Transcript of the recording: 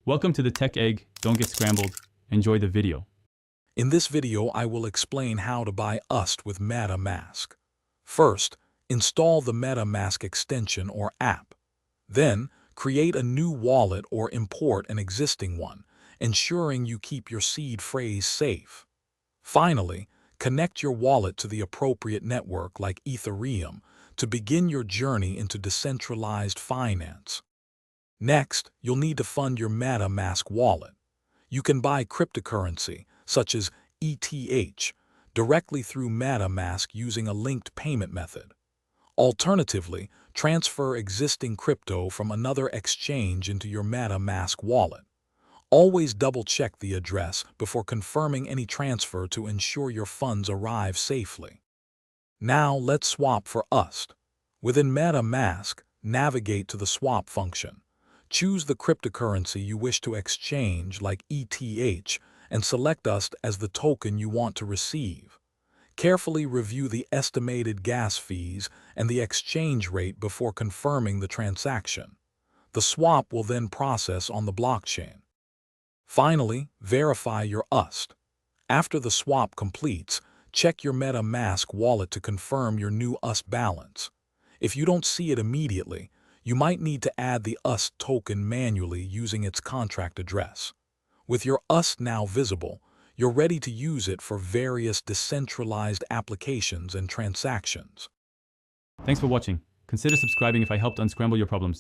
Welcome to the Tech Egg. Don't get scrambled. Enjoy the video. In this video, I will explain how to buy USD with MetaMask. First, install the MetaMask extension or app. Then, create a new wallet or import an existing one, ensuring you keep your seed phrase safe. Finally, connect your wallet to the appropriate network like Ethereum to begin your journey into decentralized finance. Next, you'll need to fund your MetaMask wallet. You can buy cryptocurrency, such as ETH, directly through MetaMask using a linked payment method. Alternatively, transfer existing crypto from another exchange into your MetaMask wallet. Always double-check the address before confirming any transfer to ensure your funds arrive safely. Now let's swap for USD. Within MetaMask, navigate to the swap function. Choose the cryptocurrency you wish to exchange, like ETH, and select USD as the token you want to receive. Carefully review the estimated gas fees and the exchange rate before confirming the transaction. The swap will then process on the blockchain. Finally, verify your USD. After the swap completes, check your MetaMask wallet to confirm your new USD balance. If you don't see it immediately, you might need to add the USD token manually using its contract address. With your USD now visible, you're ready to use it for various decentralized applications and transactions. Thanks for watching. Consider subscribing if I helped unscramble your problems.